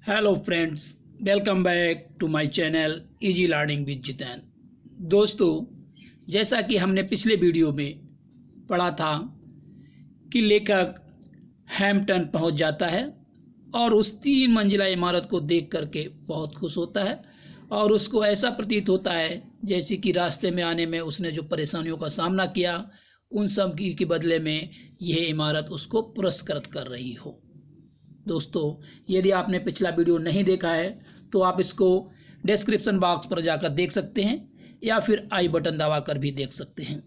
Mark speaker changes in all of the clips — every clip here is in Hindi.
Speaker 1: Hello friends, welcome back to my channel easy learning with Jiten. दोस्तों, जैसा कि हमने पिछले वीडियो में पढ़ा था कि लेखक हैम्पटन पहुंच जाता है और उस 3 मंजिला इमारत को देख करके बहुत खुश होता है और उसको ऐसा प्रतीत होता है जैसे कि रास्ते में आने में उसने जो परेशानियों का सामना किया उन सब के बदले में यह इमारत उसको पुरस्कृत कर रही हो। दोस्तों, यदि आपने पिछला वीडियो नहीं देखा है तो आप इसको डिस्क्रिप्शन बॉक्स पर जाकर देख सकते हैं या फिर आई बटन दबाकर भी देख सकते हैं।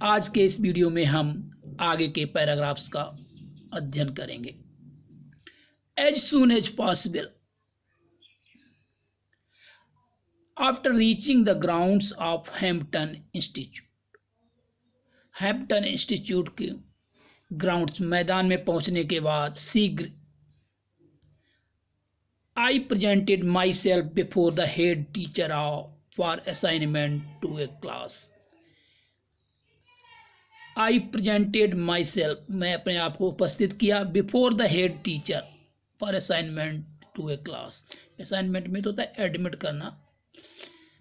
Speaker 1: आज के इस वीडियो में हम आगे के पैराग्राफ्स का अध्ययन करेंगे। As soon as possible after reaching the grounds of Hampton Institute के ग्राउंड्स मैदान में पहुंचने के बाद शीघ्र I presented myself before the head teacher for assignment to a class. I presented myself, मैं अपने आप को उपस्थित किया, before the head teacher for assignment to a class. Assignment में तो होता है एडमिट करना।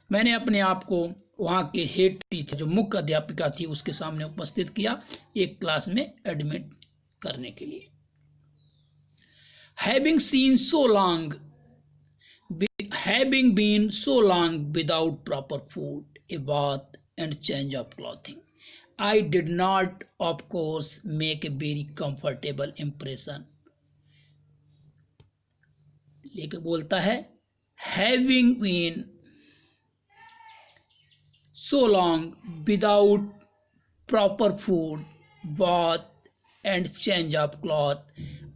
Speaker 1: मैंने अपने आप को वहाँ के हेड टीचर, जो मुख्य अध्यापिका थी, उसके सामने उपस्थित किया एक क्लास में एडमिट करने के लिए। Having been so long without proper food, a bath and change of clothing, I did not, of course, make a very comfortable impression. लेकिन बोलता है having been so long without proper food, bath and change of cloth,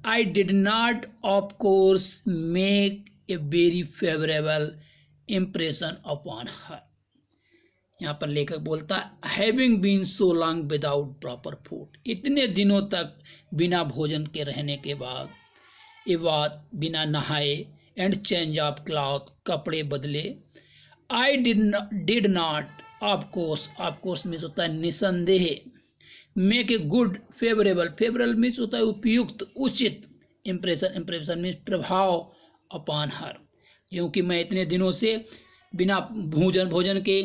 Speaker 1: I did not, of course, make a very favorable impression upon her. यहाँ पर लेखक बोलता है having been so long without proper food, इतने दिनों तक बिना भोजन के रहने के बाद, ये बात बिना नहाए, एंड चेंज ऑफ क्लॉथ, कपड़े बदले, I did not, of course means होता है निसंदेह, make a good favourable means होता है उपयुक्त, उचित, इम्प्रेशन मीन्स प्रभाव, अपॉन हर, क्योंकि मैं इतने दिनों से बिना भोजन के,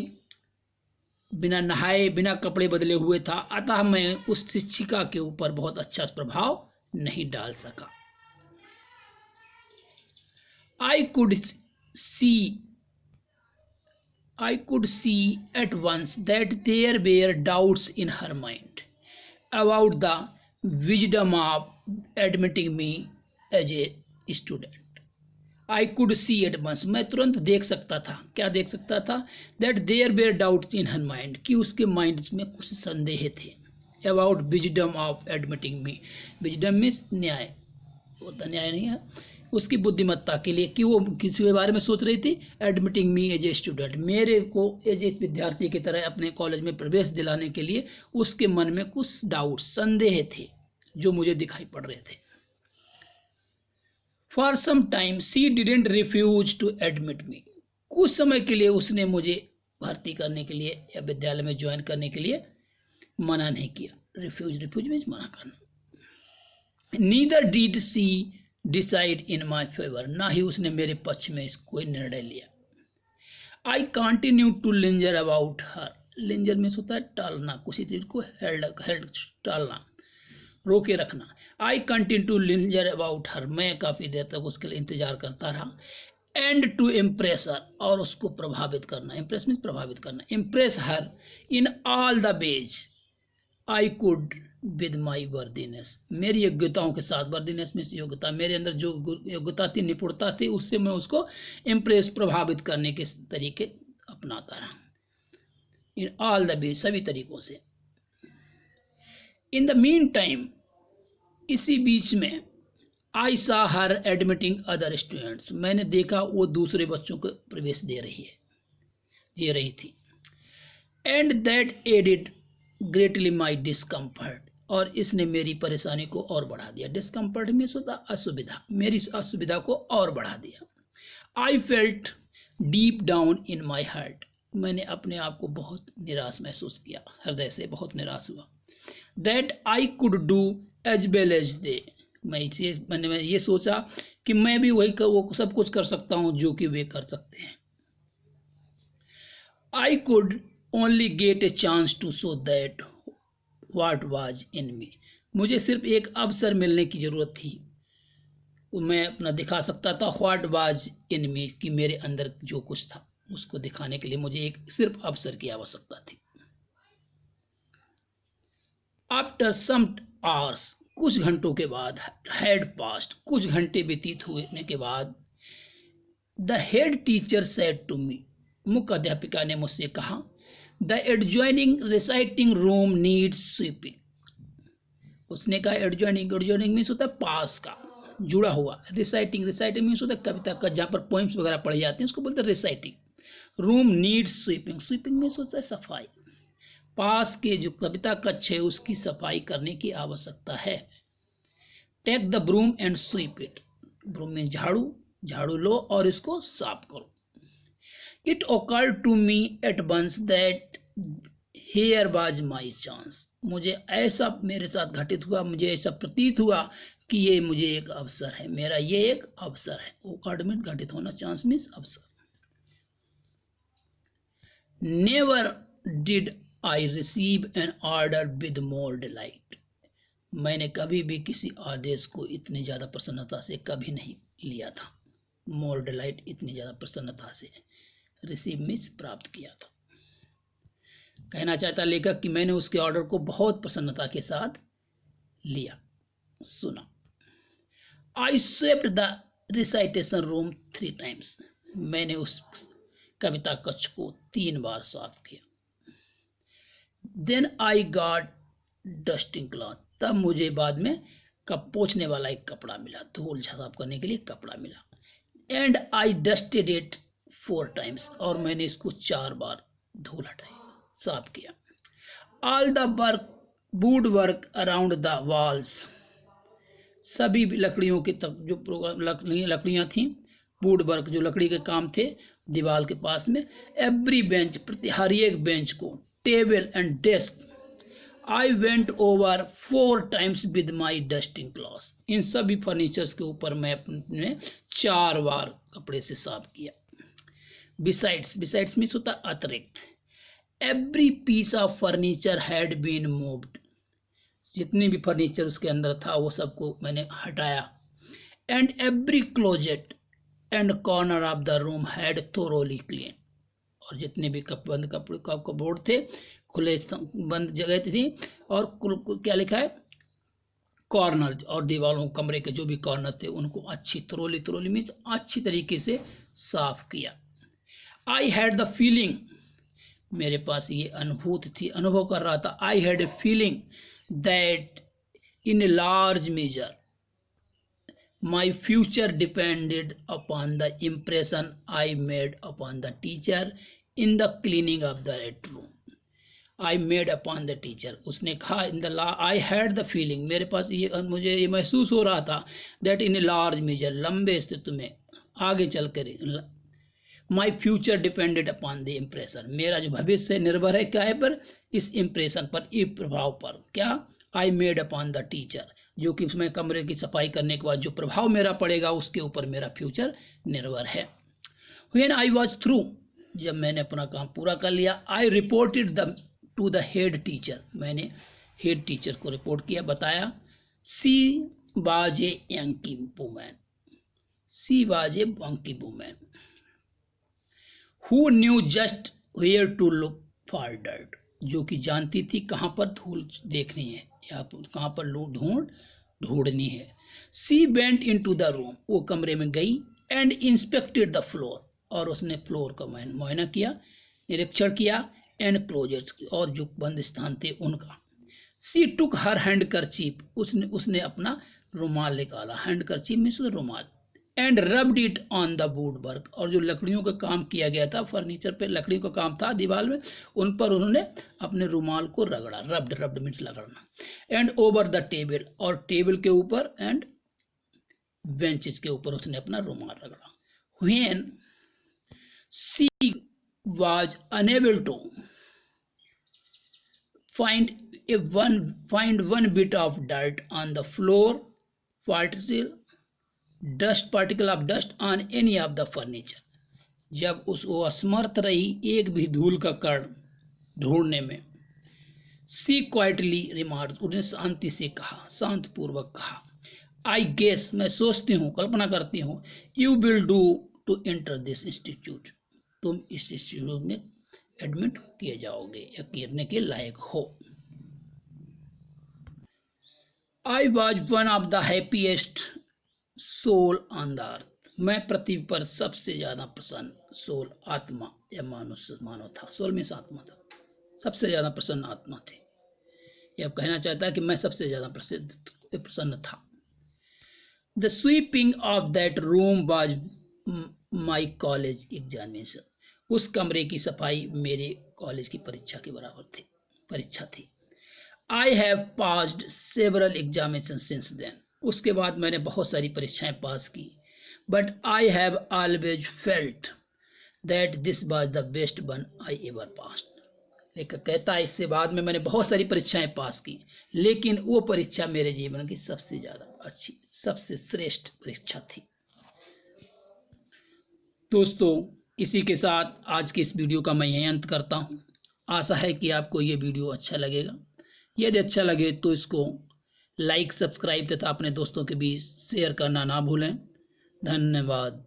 Speaker 1: बिना नहाए, बिना कपड़े बदले हुए था, अतः मैं उस शिक्षिका के ऊपर बहुत अच्छा प्रभाव नहीं डाल सका। I could see at once that there were doubts in her mind about the wisdom of admitting me as a student. I could see at once, मैं तुरंत देख सकता था, क्या देख सकता था? That there were doubts in her mind, कि उसके माइंड में कुछ संदेह थे। About wisdom of admitting me, wisdom means न्याय, होता न्याय नहीं है, उसकी बुद्धिमत्ता के लिए, कि वो किसी के बारे में सोच रही थी, admitting me as a student, मेरे को एज ए विद्यार्थी की तरह अपने कॉलेज में प्रवेश दिलाने के लिए उसके मन में कुछ डाउट, संदेह थे जो मुझे दिखाई पड़ रहे थे। For some time she didn't refuse to admit me, कुछ समय के लिए उसने मुझे भर्ती करने के लिए या विद्यालय में ज्वाइन करने के लिए मना नहीं किया। रिफ्यूज मीन्स मना करना। Neither did she decide in my favour, ना ही उसने मेरे पक्ष में कोई निर्णय लिया। I continue to linger about her, linger में होता है टालना, किसी चीज को हेल्ड टालना, रोके रखना। I continue to linger about her, मैं काफ़ी देर तक उसके लिए इंतजार करता रहा। एंड टू इम्प्रेस हर, और उसको प्रभावित करना, इम्प्रेस मीन्स प्रभावित करना, impress her in all the ways I could with my worthiness, मेरी योग्यताओं के साथ, वर्दीनेस मीन्स योग्यता, मेरे अंदर जो योग्यता थी, निपुणता थी, उससे मैं उसको इम्प्रेस, प्रभावित करने के तरीके अपनाता रहा। इन ऑल द वे, सभी तरीकों से। इन द मीन टाइम, इसी बीच में, आई सा हर एडमिटिंग अदर स्टूडेंट्स, मैंने देखा वो दूसरे बच्चों को प्रवेश दे रही थी। And that added greatly my discomfort, और इसने मेरी परेशानी को और बढ़ा दिया। डिस्कम्फर्ट मीन्स होता असुविधा, मेरी असुविधा को और बढ़ा दिया। I felt deep down in my heart, मैंने अपने आप को बहुत निराश महसूस किया, हृदय से बहुत निराश हुआ। That I could do as well as they, मैंने ये सोचा कि मैं भी वो सब कुछ कर सकता हूँ जो कि वे कर सकते हैं। I could only get a chance to show that what was in me. मुझे सिर्फ एक अवसर मिलने की जरूरत थी, मैं अपना दिखा सकता था व्हाट वाज इन मी, कि मेरे अंदर जो कुछ था उसको दिखाने के लिए मुझे एक सिर्फ अवसर की आवश्यकता थी। आफ्टर सम आवर्स, कुछ घंटों के बाद, हैड पास्ट, कुछ घंटे व्यतीत होने के बाद, the head teacher said to me, मुख्य अध्यापिका ने मुझसे कहा, the adjoining reciting room needs sweeping. उसने कहा एडजॉइनिंग मीन्स होता है पास का, जुड़ा हुआ। रिसाइटिंग मीन्स होता है कविता का, जहाँ पर पोइम्स वगैरह पढ़े जाते हैं उसको बोलते हैं reciting. Room needs sweeping means होता है सफाई। पास के जो कविता कक्ष है उसकी सफाई करने की आवश्यकता है। Take the broom and sweep it, broom में झाड़ू लो और इसको साफ करो। It occurred to me at once that here was my chance, मुझे ऐसा मेरे साथ घटित हुआ, मुझे ऐसा प्रतीत हुआ कि ये मुझे एक अवसर है, मेरा ये एक अवसर है। occurred में घटित होना, चांस मीन्स अवसर। Never did I receive an order with more delight, मैंने कभी भी किसी आदेश को इतनी ज़्यादा प्रसन्नता से कभी नहीं लिया था। मोर डिलाइट, इतनी ज़्यादा प्रसन्नता से, रिसीव मीन्स प्राप्त किया था। कहना चाहता लेखक कि मैंने उसके ऑर्डर को बहुत प्रसन्नता के साथ लिया, सुना। I swept the recitation room 3 times, मैंने उस कविता कक्ष को 3 बार साफ किया। Then I got dusting cloth, तब मुझे बाद में पोंछने वाला एक कपड़ा मिला, धूल साफ करने के लिए कपड़ा मिला। And I dusted it 4 times, और मैंने इसको 4 बार धूल हटाई, साफ किया। All the work would work around the walls, सभी लकड़ियों के तक जो लकड़ियाँ थीं, वुड वर्क जो लकड़ी के काम थे दीवार के पास में। एवरी बेंच, प्रति हर एक बेंच को, table and desk, I went over 4 times with my dusting cloth, इन सभी फर्नीचर्स के ऊपर मैं अपने 4 बार कपड़े से साफ किया। बिसाइड्स मीन्स होता अतिरिक्त। Every piece of furniture had been moved, जितनी भी फर्नीचर उसके अंदर था वो सबको मैंने हटाया। And every closet and corner of the room had thoroughly clean, और जितने भी बंद कपबोर्ड थे, खुले बंद जगह थी, और क्या लिखा है, कॉर्नर, और दीवारों कमरे के जो भी कॉर्नर थे उनको अच्छी थोरोली मीन्स अच्छी तरीके से साफ किया। आई हैड द फीलिंग, मेरे पास ये अनुभूति थी, अनुभव कर रहा था। I had a feeling that in a large measure my future depended upon the impression I made upon the teacher in the cleaning of the red room. I made upon the teacher, उसने कहा in the I had the feeling, मेरे पास ये, मुझे ये महसूस हो रहा था, that in a large measure, लंबे स्थिति में, आगे चल कर, my future depended upon the impression, मेरा जो भविष्य निर्भर है क्या है पर, इस इम्प्रेशन पर, इस प्रभाव पर, क्या, आई मेड अपॉन द टीचर, जो कि मैं कमरे की सफाई करने के बाद जो प्रभाव मेरा पड़ेगा उसके ऊपर मेरा फ्यूचर निर्भर है। व्हेन आई वॉज थ्रू, जब मैंने अपना काम पूरा कर लिया, I reported to the head teacher, मैंने हेड टीचर को रिपोर्ट किया, बताया। She was a Yankee woman, she was a Yankee woman who knew just where to look for dirt, जो कि जानती थी कहाँ पर धूल देखनी है या कहाँ पर ढूंढनी है। She went into the room, वो कमरे में गई। एंड इंस्पेक्टेड द फ्लोर, और उसने फ्लोर का मुआयना किया, निरीक्षण किया। एंड क्लोजेट्स, और जो बंद स्थान थे उनका। सी टुक हर हैंड करचीप, उसने अपना रुमाल निकाला, हैंड करचीप मीन्स रुमाल। And rubbed it on the wood work, और जो लकड़ियों का काम किया गया था, फर्नीचर पे लकड़ियों का काम था दीवार में, उन पर उन्होंने अपने रुमाल को रगड़ा, रब्ड मीन्स रगड़ना। एंड ओवर द टेबल, और टेबल के ऊपर, एंड बेंचेस के ऊपर उसने अपना रुमाल रगड़ा। When she was unable to find one bit of dirt on the floor particle of dust on any of the furniture. जब वो असमर्थ रही एक भी धूल का कण ढूंढने में, सी क्वाइटली रिमार्क, उन्हें शांति से कहा, शांतपूर्वक कहा, आई गेस, मैं सोचती हूँ, कल्पना करती हूँ, you will do to enter this institute, तुम इस इंस्टीट्यूट में एडमिट किए जाओगे या करने के लायक हो। I was one of the happiest soul on the earth, मैं पृथ्वी पर सबसे ज्यादा प्रसन्न सोल, आत्मा या मानव था। सोल में आत्मा था, सबसे ज्यादा प्रसन्न आत्मा थे। ये अब कहना चाहता है कि मैं सबसे ज्यादा प्रसन्न था। The sweeping of that room was my college examination, उस कमरे की सफाई मेरे कॉलेज की परीक्षा के बराबर परीक्षा थी। I have passed several examination since then, उसके बाद मैंने बहुत सारी परीक्षाएं पास की। But I have always felt that this was the best one I ever passed, लेखक कहता है इससे बाद में मैंने बहुत सारी परीक्षाएं पास की, लेकिन वो परीक्षा मेरे जीवन की सबसे ज्यादा अच्छी, सबसे श्रेष्ठ परीक्षा थी। दोस्तों, इसी के साथ आज के इस वीडियो का मैं यहीं अंत करता हूं। आशा है कि आपको ये वीडियो अच्छा लगेगा। यदि अच्छा लगे तो इसको लाइक, सब्सक्राइब तथा अपने दोस्तों के बीच शेयर करना ना भूलें। धन्यवाद।